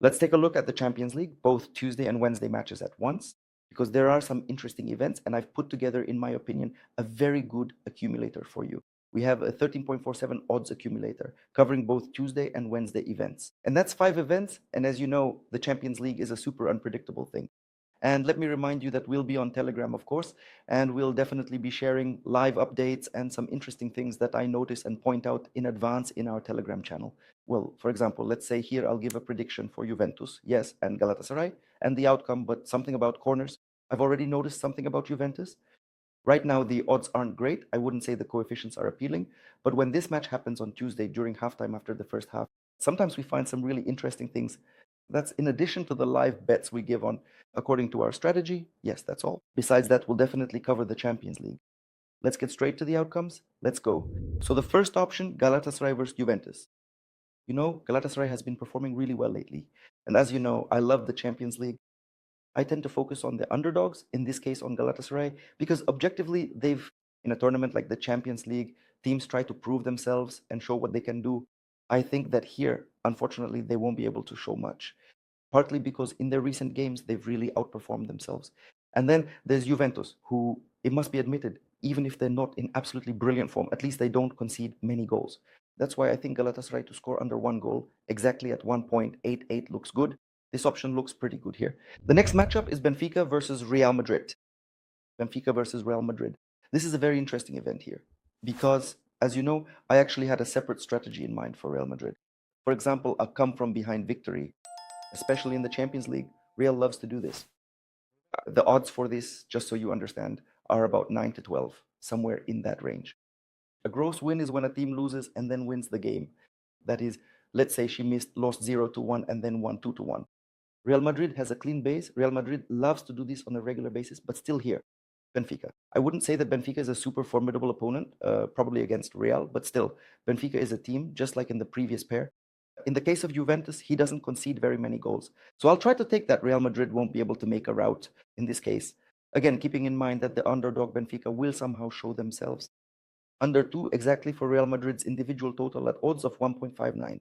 Let's take a look at the Champions League, both Tuesday and Wednesday matches at once, because there are some interesting events, and I've put together, in my opinion, a very good accumulator for you. We have a 13.47 odds accumulator covering both Tuesday and Wednesday events. And that's 5 events, and as you know, the Champions League is a super unpredictable thing. And let me remind you that we'll be on Telegram, of course, and we'll definitely be sharing live updates and some interesting things that I notice and point out in advance in our Telegram channel. Well, for example, let's say here I'll give a prediction for Juventus, yes, and Galatasaray, and the outcome, but something about corners. I've already noticed something about Juventus. Right now, the odds aren't great. I wouldn't say the coefficients are appealing, but when this match happens on Tuesday during halftime after the first half, sometimes we find some really interesting things. That's in addition to the live bets we give on according to our strategy. Yes, that's all. Besides that, we'll definitely cover the Champions League. Let's get straight to the outcomes. Let's go. So the first option, Galatasaray versus Juventus. You know, Galatasaray has been performing really well lately. And as you know, I love the Champions League. I tend to focus on the underdogs, in this case on Galatasaray, because objectively, in a tournament like the Champions League, teams try to prove themselves and show what they can do. I think that here, unfortunately, they won't be able to show much, partly because in their recent games, they've really outperformed themselves. And then there's Juventus, who, it must be admitted, even if they're not in absolutely brilliant form, at least they don't concede many goals. That's why I think Galatasaray to score under 1 goal, exactly at 1.88 looks good. This option looks pretty good here. The next matchup is Benfica versus Real Madrid. Benfica versus Real Madrid. This is a very interesting event here because, as you know, I actually had a separate strategy in mind for Real Madrid. For example, a come from behind victory, especially in the Champions League. Real loves to do this. The odds for this, just so you understand, are about 9 to 12, somewhere in that range. A gross win is when a team loses and then wins the game. That is, let's say she lost 0 to 1 and then won 2 to 1. Real Madrid has a clean base. Real Madrid loves to do this on a regular basis, but still here, Benfica. I wouldn't say that Benfica is a super formidable opponent, probably against Real, but still, Benfica is a team, just like in the previous pair. In the case of Juventus, he doesn't concede very many goals. So I'll try to take that Real Madrid won't be able to make a rout in this case. Again, keeping in mind that the underdog Benfica will somehow show themselves. Under 2 exactly for Real Madrid's individual total at odds of 1.59.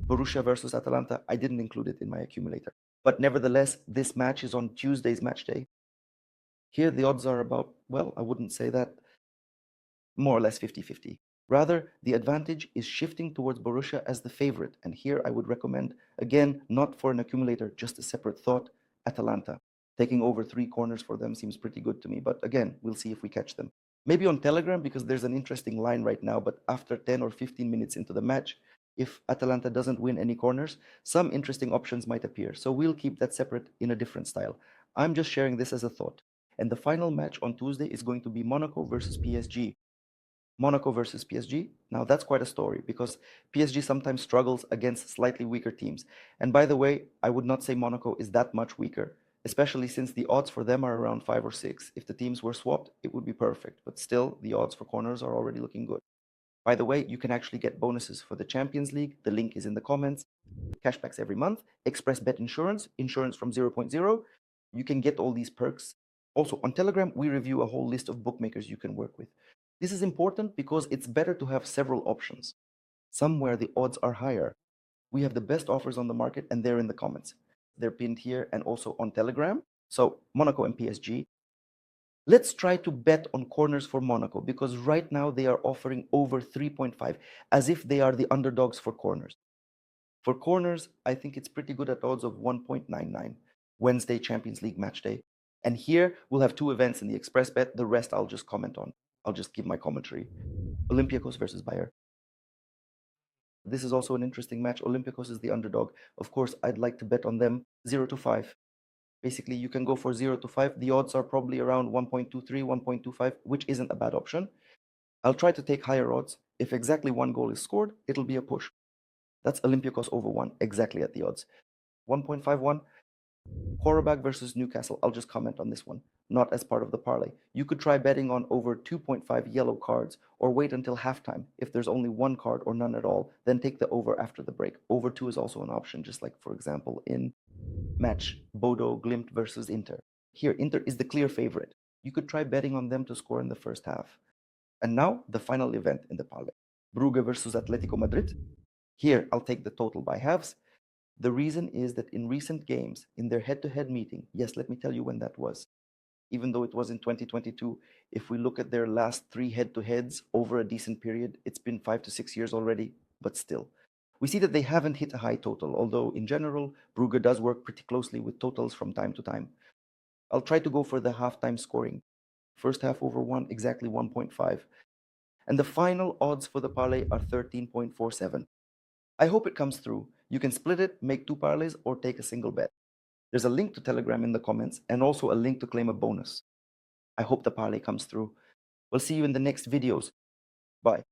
Borussia versus Atalanta, I didn't include it in my accumulator. But nevertheless, this match is on Tuesday's match day. Here the odds are about, well, I wouldn't say that, more or less 50-50. Rather, the advantage is shifting towards Borussia as the favorite. And here I would recommend, again, not for an accumulator, just a separate thought, Atalanta. Taking over 3 corners for them seems pretty good to me. But again, we'll see if we catch them. Maybe on Telegram, because there's an interesting line right now, but after 10 or 15 minutes into the match, if Atalanta doesn't win any corners, some interesting options might appear. So we'll keep that separate in a different style. I'm just sharing this as a thought. And the final match on Tuesday is going to be Monaco versus PSG. Monaco versus PSG. Now that's quite a story because PSG sometimes struggles against slightly weaker teams. And by the way, I would not say Monaco is that much weaker, especially since the odds for them are around 5 or 6. If the teams were swapped, it would be perfect. But still, the odds for corners are already looking good. By the way, you can actually get bonuses for the Champions League. The link is in the comments. Cashbacks every month. Express bet insurance, insurance from 0.0. You can get all these perks. Also, on Telegram, we review a whole list of bookmakers you can work with. This is important because it's better to have several options. Somewhere the odds are higher. We have the best offers on the market, and they're in the comments. They're pinned here and also on Telegram. So, Monaco and PSG. Let's try to bet on corners for Monaco because right now they are offering over 3.5 as if they are the underdogs for corners. For corners, I think it's pretty good at odds of 1.99. Wednesday Champions League match day. And here we'll have 2 events in the express bet. The rest I'll just comment on. I'll just give my commentary. Olympiakos versus Bayern. This is also an interesting match. Olympiakos is the underdog. Of course, I'd like to bet on them 0 to 5. Basically, you can go for 0 to 5. The odds are probably around 1.23, 1.25, which isn't a bad option. I'll try to take higher odds. If exactly 1 goal is scored, it'll be a push. That's Olympiakos over 1, exactly at the odds. 1.51. Qarabag versus Newcastle. I'll just comment on this one, not as part of the parlay. You could try betting on over 2.5 yellow cards or wait until halftime. If there's only 1 card or none at all, then take the over after the break. Over 2 is also an option, just like, for example, in match Bodø Glimt versus Inter. Here, Inter is the clear favorite. You could try betting on them to score in the first half. And now, the final event in the parlay. Brugge versus Atletico Madrid. Here, I'll take the total by halves. The reason is that in recent games, in their head-to-head meeting, yes, let me tell you when that was. Even though it was in 2022, if we look at their last 3 head-to-heads over a decent period, it's been 5 to 6 years already, but still. We see that they haven't hit a high total, although in general, Brugge does work pretty closely with totals from time to time. I'll try to go for the halftime scoring. First half over 1, exactly 1.5. And the final odds for the parlay are 13.47. I hope it comes through. You can split it, make 2 parlays, or take a single bet. There's a link to Telegram in the comments and also a link to claim a bonus. I hope the parlay comes through. We'll see you in the next videos. Bye.